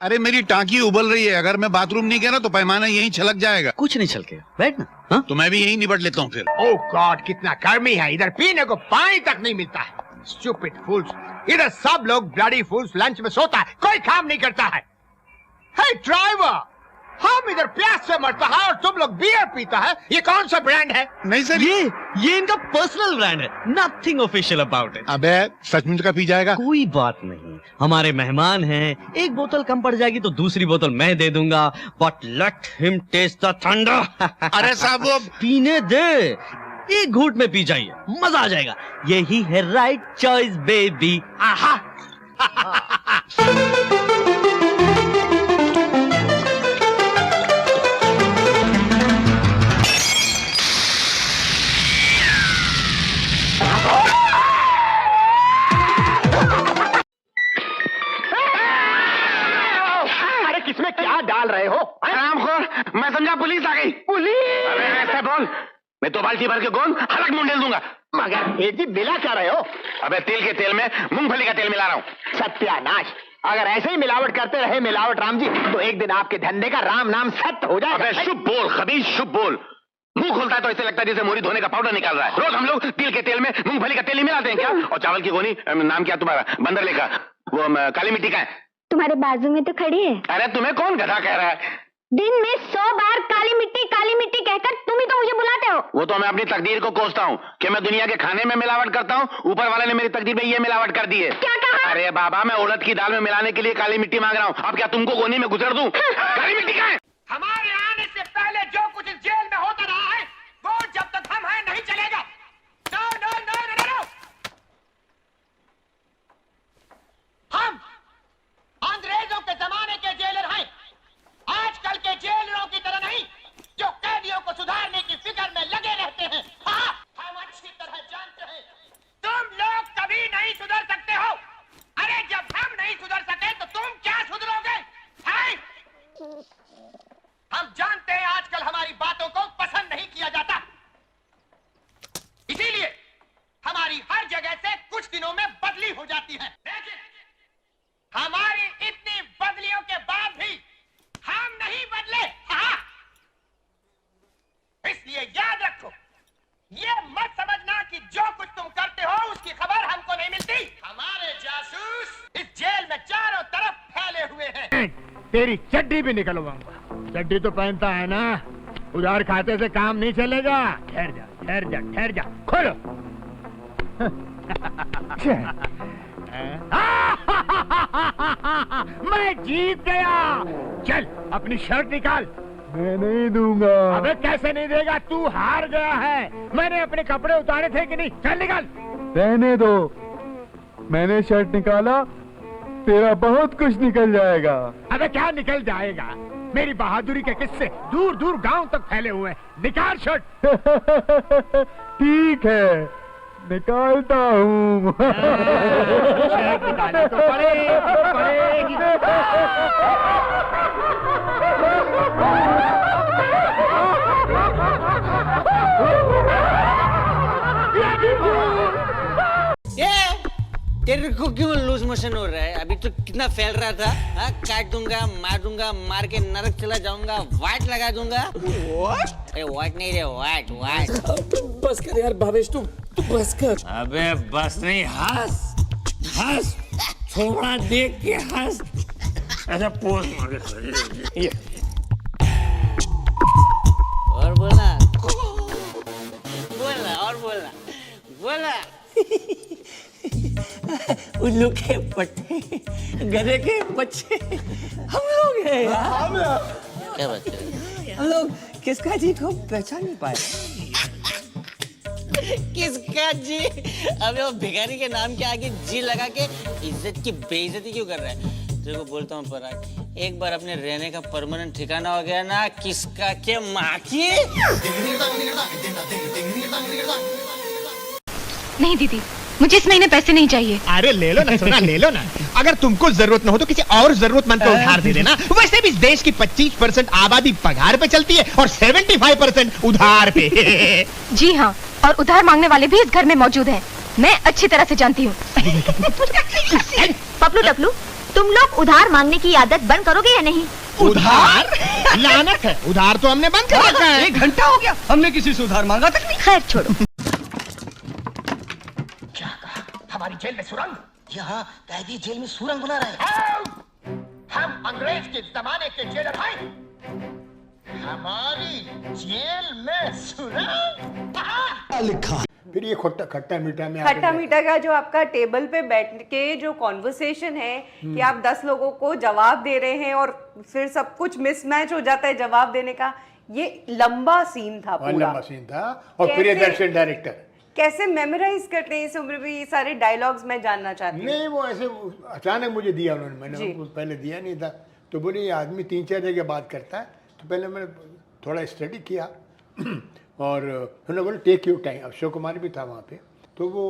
अरे मेरी टांकी उबल रही है, अगर मैं बाथरूम नहीं गया ना तो पैमाना यहीं छलक जाएगा। कुछ नहीं छलकेगा, बैठ ना। हाँ? तो मैं भी यहीं निपट लेता हूँ फिर। ओह गॉड, कितना गर्मी है, इधर पीने को पानी तक नहीं मिलता है। स्टूपिड फूल्स, इधर सब लोग ब्लडी फूल्स लंच में सोता है, कोई काम नहीं करता है। हे ड्राइवर, हम इधर प्यास से मरता है और तुम लोग बियर पीता है, ये कौन सा ब्रांड है? नहीं सर, ये इनका पर्सनल ब्रांड है, नथिंग ऑफिशियल अबाउट इट। अबे सचमुच का पी जाएगा? कोई बात नहीं, हमारे मेहमान हैं, एक बोतल कम पड़ जाएगी तो दूसरी बोतल मैं दे दूंगा, but let him test the thunder. अरे साहब वो पीने दे, एक घूंट में पी जाइए, मजा आ जाएगा। यही है राइट चॉइस बेबी। आहा। अरे किसमें क्या डाल रहे हो? हरामखोर, मैं समझा पुलिस आ गई। पुलिस? अरे ऐसे बोल, मैं तो बाल्टी भर के गोंद हलक मुंडेल दूंगा। मगर ये जी मिला क्या रहे हो? अबे तिल के तेल में मूंगफली का तेल मिला रहा हूँ। सत्यानाश, अगर ऐसे ही मिलावट करते रहे मिलावट राम जी, तो एक दिन आपके धंधे का राम नाम सत्य हो जाएगा। अबे शुभ बोल खबीज, शुभ बोल। मुंह खोलता है तो ऐसे लगता है जैसे मोरी धोने का पाउडर निकाल रहा है। रोज हम लोग तिल के तेल में मूंगफली का तेल ही मिलाते हैं क्या? और चावल की गोनी, नाम क्या तुम्हारा? बंदर लेखा, वो काली मिट्टी का है। तुम्हारे बाजू में तो खड़ी है। अरे तुम्हें कौन गधा कह रहा है? दिन में 100 बार काली मिट्टी कहकर तुम ही तो मुझे बुलाते हो। वो तो मैं अपनी तकदीर को कोसता हूँ कि मैं दुनिया के खाने में मिलावट करता हूँ, ऊपर वाले ने मेरी तकदीर में ये मिलावट कर दी है। क्या कहा? अरे बाबा, मैं उड़द की दाल में मिलाने के लिए काली मिट्टी मांग रहा हूँ, अब क्या तुमको गोनी में गुजर दूं? काली मिट्टी का है। हमारे आने से पहले जो कुछ इस जेल में होता रहा है, वो जब तक हम हैं नहीं चलेगा। No no no no no, हम अंग्रेजों के जमाने के जेलर हैं, आजकल के जेलरों की तरह नहीं, जो कैदियों को सुधारने की फिक्र में लगे रहते हैं। हाँ, हम अच्छी तरह जानते हैं तुम लोग कभी नहीं सुधर सकते हो। अरे जब हम नहीं सुधर सके तो तुम क्या सुधरोगे? हैं? हम जानते हैं आजकल हमारी बातों को पसंद नहीं किया जाता, इसीलिए हमारी हर जगह से कुछ दिनों में बदली हो जाती है। लेकिन हमारी इतनी बदलियों के बाद भी हम नहीं बदले। हाँ। इसलिए याद रखो, ये मत समझना कि जो कुछ तुम करते हो उसकी खबर हमको नहीं मिलती। हमारे जासूस इस जेल में चारों तरफ फैले हुए हैं। तेरी चड्डी भी निकलवाऊंगा। चड्डी तो पहनता है ना, उधार खाते से काम नहीं चलेगा। ठहर जा ठहर जा ठहर जा, खोलो। मैं जीत गया। चल अपनी शर्ट निकाल। मैं नहीं दूंगा। अबे कैसे नहीं देगा? तू हार गया है। मैंने अपने कपड़े उतारे थे कि नहीं? चल निकाल। रहने दो, मैंने शर्ट निकाला, तेरा बहुत कुछ निकल जाएगा। अबे क्या निकल जाएगा? मेरी बहादुरी के किस्से दूर दूर गांव तक फैले हुए हैं। निकाल शर्ट। ठीक है, निकालता हूँ। शर्ट निकालनी तो पड़ेगी। तेरे को क्यों लूज मोशन हो रहा है? अभी तो कितना फैल रहा था। हाँ, काट दूंगा, मार के नरक चला जाऊंगा, वाट लगा दूंगा। अरे वाट नहीं रे, वाट। बस कर यार भावेश, तू बस कर। अबे बस नहीं, हंस छोड़ा देख के हंस। ऐसा पोज मार के और बोलना और बोलना। उल्लू के पट्टे, गधे के बच्चे, हम लोग हैं यार। क्या बात कर रहे हैं? हम लोग किसका जी को पहचान नहीं पाए। किसका जी? अबे वो भिखारी के नाम के आगे जी लगा के इज्जत की बेइज्जती क्यों कर रहा है? तेरे को बोलता हूँ पराग, एक बार अपने रहने का परमानेंट ठिकाना हो गया ना, किसका के माँ की। नहीं दीदी, मुझे इस महीने पैसे नहीं चाहिए। अरे ले लो ना सोना, ले लो ना। अगर तुमको जरूरत न हो तो किसी और जरूरतमंद को उधार दे देना। वैसे भी इस देश की 25% आबादी पगार पे चलती है और 75% उधार पे। जी हाँ, और उधार मांगने वाले भी इस घर में मौजूद हैं। मैं अच्छी तरह से जानती हूँ। पपलू टपलू, तुम लोग उधार मांगने की आदत बंद करोगे या नहीं? उधार? लानत है, उधार तो हमने बंद कर रखा है। 1 घंटा हो गया, हमने किसी से उधार मांगा तक नहीं। खैर छोड़ो। क्या कहा? हमारी जेल में सुरंग? यहाँ कैदी जेल में सुरंग बना रहे हैं। हम अंग्रेज के जमाने के जेलर हैं। हमारी जेल में सुरंग? लिखा फिर ये खट्टा मीठा में खट्टा मीठा का जो आपका टेबल पे बैठ के जो कॉन्वर्सेशन है कि आप 10 लोगों को जवाब दे रहे हैं और फिर सब कुछ मिसमैच हो जाता है जवाब देने का, ये लंबा सीन था पूरा। लंबा सीन था और प्रियदर्शन डायरेक्टर कैसे मेमोराइज करते हैं इस उम्र में ये सारे डायलॉग्स, मैं जानना चाहती हूँ। नहीं, वो ऐसे अचानक मुझे दिया उन्होंने, मैंने उनको पहले दिया नहीं था। तो बोले ये आदमी 3-4 जगह बात करता है, तो पहले मैंने थोड़ा स्टडी किया और उन्होंने बोला take you time. Akshay Kumar भी था वहाँ पे, तो वो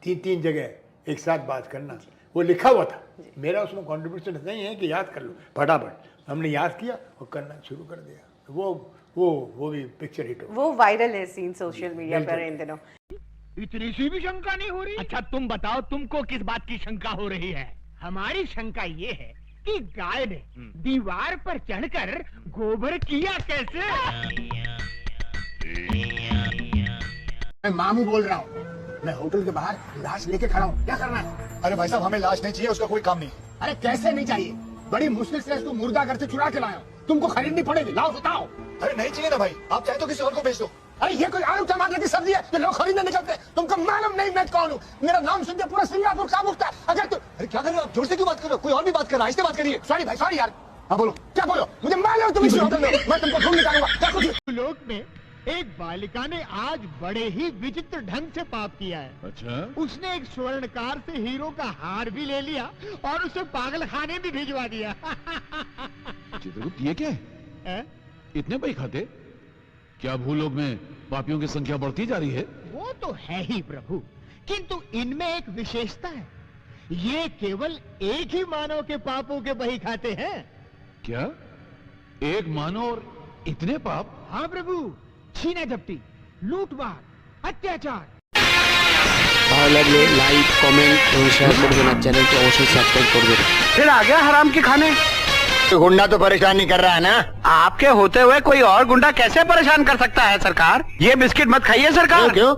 3 जगह एक साथ बात करना, वो लिखा हुआ था। मेरा उसमें कॉन्ट्रीब्यूशन नहीं है कि याद कर लो फटाफट। हमने याद किया और करना शुरू कर दिया। वो भी पिक्चर हिट हो, वो वायरल है सीन सोशल मीडिया पर इन दिनों। इतनी सी भी शंका नहीं हो रही? अच्छा तुम बताओ, तुमको किस बात की शंका हो रही है? हमारी शंका ये है कि गाय ने दीवार पर चढ़कर गोबर किया कैसे? मैं मामू बोल रहा हूँ, मैं होटल के बाहर लाश लेके खड़ा हूँ, क्या करना है? अरे भाई साहब, हमें लाश नहीं चाहिए, उसका कोई काम नहीं। अरे कैसे नहीं चाहिए? बड़ी मुश्किल से तुम मुर्दा घर से चुरा के लाए हो, तुमको खरीदनी पड़ेगी, लाओ बताओ। अरे नहीं चाहिए ना भाई, आप चाहे तो किसी और को बेच दो। अरे ये कोई आलू टमाटर की सब्जी है जो लोग खरीदने निकलते हैं? तुमको मालूम नहीं मैं कौन हूँ? मेरा नाम सुनते पूरा सिंगापुर कांप उठता है। अगर तुम अरे क्या कर रहे हो आप? जोर से क्यों बात कर रहे हो? कोई और भी बात कर रहा है, इससे बात करिए। सॉरी भाई, सॉरी यार। हाँ बोलो, क्या बोलो? मुझे मालूम तुम इसी होटल में, मैं तुमको ढूंढ निकालूंगा। क्या कुछ लोक में एक बालिका ने आज बड़े ही विचित्र ढंग से पाप किया है। अच्छा? उसने एक स्वर्णकार से हीरो का हार भी ले लिया और उसे पागल खाने भी भिजवा दिया। ये क्या है? इतने पैसे खाते? क्या भूलोक में पापियों की संख्या बढ़ती जा रही है? वो तो है ही प्रभु, किंतु इनमें एक विशेषता है, ये केवल एक ही मानव के पापों के बही खाते हैं। क्या एक मानव और इतने पाप? हाँ प्रभु, छीना झपटी, लूटमार, अत्याचार। ভালো লাগলে লাইক কমেন্ট এবং শেয়ার করবেন আর চ্যানেলটি অবশ্যই সাবস্ক্রাইব করবেন। फिर आ गया हराम की खाने। गुंडा तो परेशान नहीं कर रहा है ना? आपके होते हुए कोई और गुंडा कैसे परेशान कर सकता है सरकार? ये बिस्किट मत खाइए सरकार। क्यों?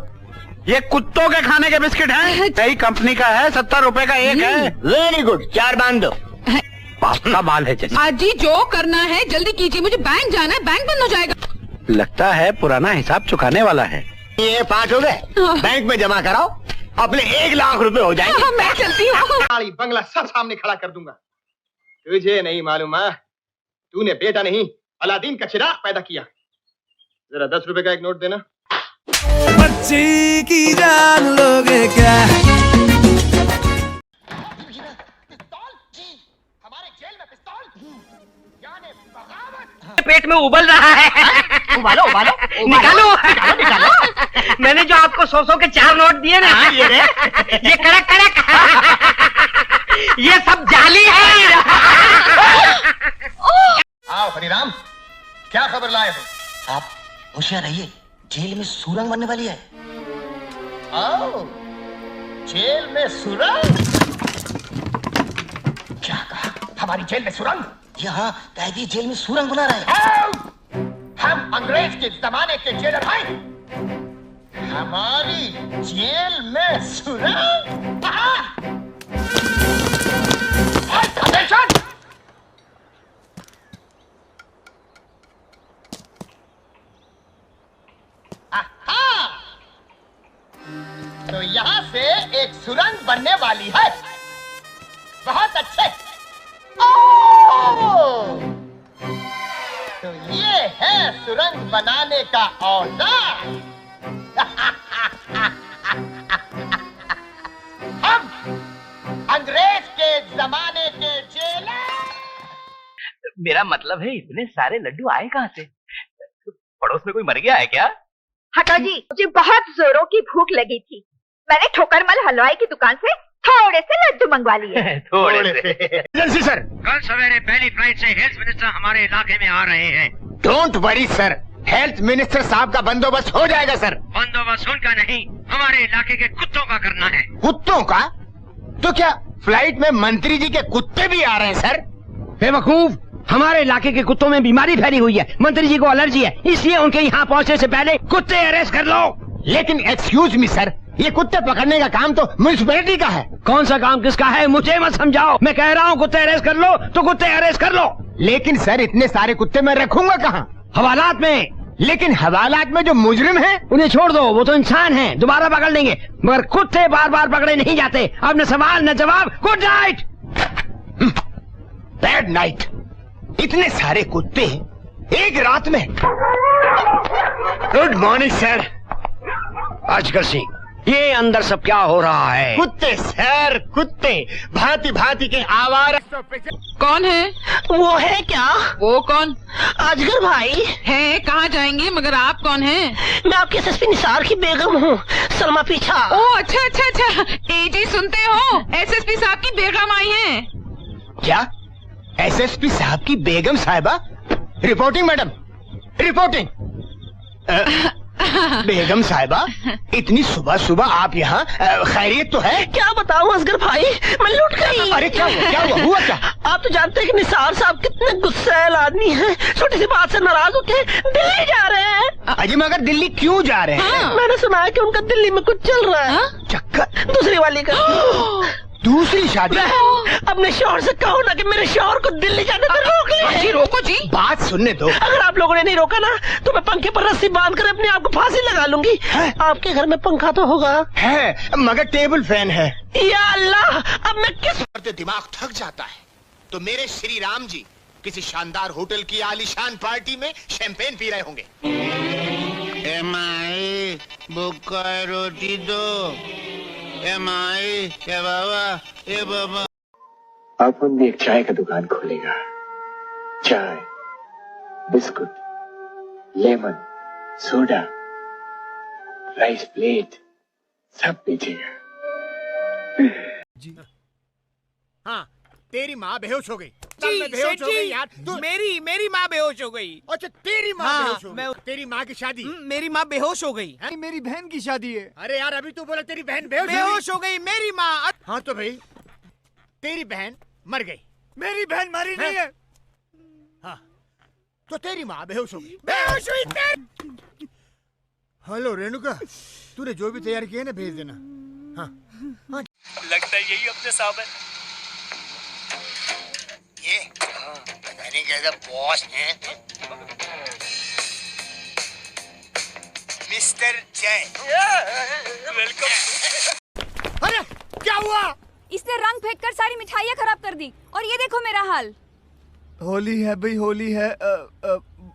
ये कुत्तों के खाने के बिस्किट हैं, नई कंपनी का है, 70 रुपए का एक है। वेरी गुड, 4 बांध दो। का माल है जैसे। जी जो करना है जल्दी कीजिए, मुझे बैंक जाना है, बैंक बंद हो जाएगा। लगता है पुराना हिसाब चुकाने वाला है। ये 5 हो गए, बैंक में जमा कराओ, अपने 1 लाख रुपए हो जाएंगे। मैं चलती हूँ। गाड़ी बंगला सब सामने खड़ा कर दूंगा। तुझे नहीं मालूम है, तूने बेटा नहीं अलादीन का चिराग पैदा किया। जरा 10 रुपए का एक नोट देना। बच्ची की जान लोगे क्या? पिस्तौल जी, हमारे जेल में पिस्तौल, यानी बगावत। पेट में उबल रहा है। उबालो उबालो, निकालो निकालो निकालो। मैंने जो आपको 100 के 4 नोट दिए ना, ये कड़क ये सब जाली है। आओ हरिराम, क्या खबर लाए हो? आप होशियार रहिए, जेल में सुरंग बनने वाली है। आओ, जेल में सुरंग? क्या कहा? हमारी जेल में सुरंग? यहाँ कैदी जेल में सुरंग बना रहे हैं। हम अंग्रेज के जमाने के जेलर हैं। हमारी जेल में सुरंग? अटेंशन! तो यहाँ से एक सुरंग बनने वाली है। बहुत अच्छे। तो ये है सुरंग बनाने का औजार। हम अंग्रेज के जमाने के जेलर। मेरा मतलब है, इतने सारे लड्डू आए कहाँ से? पड़ोस में कोई मर गया है क्या? हटो जी, मुझे बहुत जोरों की भूख लगी थी, मैंने ठोकरमल हलवाई की दुकान से थोड़े से लड्डू मंगवा लिए। थोड़े से। एजेंसी सर, कल सवेरे पहली फ्लाइट से हेल्थ मिनिस्टर हमारे इलाके में आ रहे हैं। Don't worry sir, health minister साहब का बंदोबस्त हो जाएगा सर। बंदोबस्त उनका नहीं, हमारे इलाके के कुत्तों का करना है। कुत्तों का? तो क्या फ्लाइट में मंत्री जी के कुत्ते भी आ रहे हैं सर। बेवकूफ, हमारे इलाके के कुत्तों में बीमारी फैली हुई है, मंत्री जी को एलर्जी है, इसलिए उनके यहाँ पहुँचने से पहले कुत्ते अरेस्ट कर लो। लेकिन एक्सक्यूज मी सर, ये कुत्ते पकड़ने का काम तो म्युनिसिपैलिटी का है। कौन सा काम किसका है मुझे मत समझाओ। मैं कह रहा हूँ कुत्ते अरेस्ट कर लो तो कुत्ते अरेस्ट कर लो। लेकिन सर इतने सारे कुत्ते मैं रखूंगा कहाँ? हवालात में। लेकिन हवालात में जो मुजरिम हैं उन्हें छोड़ दो, वो तो इंसान हैं, दोबारा पकड़ लेंगे, मगर कुत्ते बार बार पकड़े नहीं जाते। अब न सवाल न जवाब, गुड नाइट। Bad night. इतने सारे कुत्ते एक रात में। Good morning sir. आजकल सिंह, ये अंदर सब क्या हो रहा है? कुत्ते सर, कुत्ते भांति भांति के आवारा। कौन है? वो है क्या? वो कौन? अजगर भाई है? कहाँ जाएंगे? मगर आप कौन हैं? मैं आपके एसएसपी निसार की बेगम हूँ, सलमा पीछा। ओ अच्छा अच्छा अच्छा, एजी सुनते हो? एसएसपी साहब की बेगम आई हैं। क्या? एसएसपी साहब की बेगम साहिबा? Reporting madam, reporting. बेगम साहिबा, इतनी सुबह सुबह आप यहाँ, खैरियत तो है? क्या बताऊँ असगर भाई, मैं लूट गई। अरे क्या हुआ? क्या हुआ? हुआ क्या? आप तो जानते हैं कि निसार साहब कितने गुस्सैल आदमी हैं, छोटी सी बात से नाराज होके दिल्ली जा रहे हैं। अजी मगर दिल्ली क्यों जा रहे हैं? मैंने सुना है कि उनका दिल्ली में कुछ चल रहा है। चक्कर? दूसरी वाली का। दूसरी शादी? अपने शौहर से कहो ना कि मेरे शौहर को दिल्ली जाने से रोक ले। जी रोको जी। बात सुनने दो। अगर आप लोगों ने नहीं रोका ना तो मैं पंखे पर रस्सी बांध कर अपने आप को फांसी लगा लूंगी। आपके घर में पंखा तो होगा? है, मगर टेबल फैन है। या अल्लाह, अब मैं किस दिमाग थक जाता है तो मेरे श्री राम जी किसी शानदार होटल की आलीशान पार्टी में शैंपेन पी रहे होंगे। ए माई बुक्का रोटी दो। ए माई, ए बाबा, ए बाबा। आप भी एक चाय का दुकान खोलेगा। चाय, biscuit, lemon, soda, rice plate सब बेचेगा। हाँ, तेरी माँ बेहोश हो गई। जी, बेहोश हो गई यार। मेरी माँ बेहोश हो गई। अच्छा, तेरी माँ बेहोश हो गई। तेरी माँ की शादी? मेरी माँ बेहोश हो गई। मेरी बहन की शादी है। अरे यार, अभी तू बोला तेरी बहन बेहोश बेहोश हो गई मेरी माँ। हाँ तो भाई, तेरी बहन मर गई। मेरी बहन मरी नहीं है। हाँ, तो तेरी माँ बेहोश हो गई। बेहोश हुई। हेलो रेणुका, तूने जो भी तैयार किया ना भेज देना। हाँ, हाँ। लगता है यही अपने साहब है। ये मैंने कैसा बॉस है मिस्टर जय। वेलकम। अरे क्या हुआ? इसने रंग फेंक कर सारी मिठाइयाँ खराब कर दी और ये देखो मेरा हाल। होली है भाई, होली है।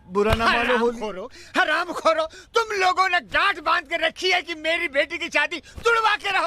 बुरा ना मानो। होली हराम खोरो, तुम लोगों ने गांठ बांध के रखी है कि मेरी बेटी की शादी तुड़वा के रहो।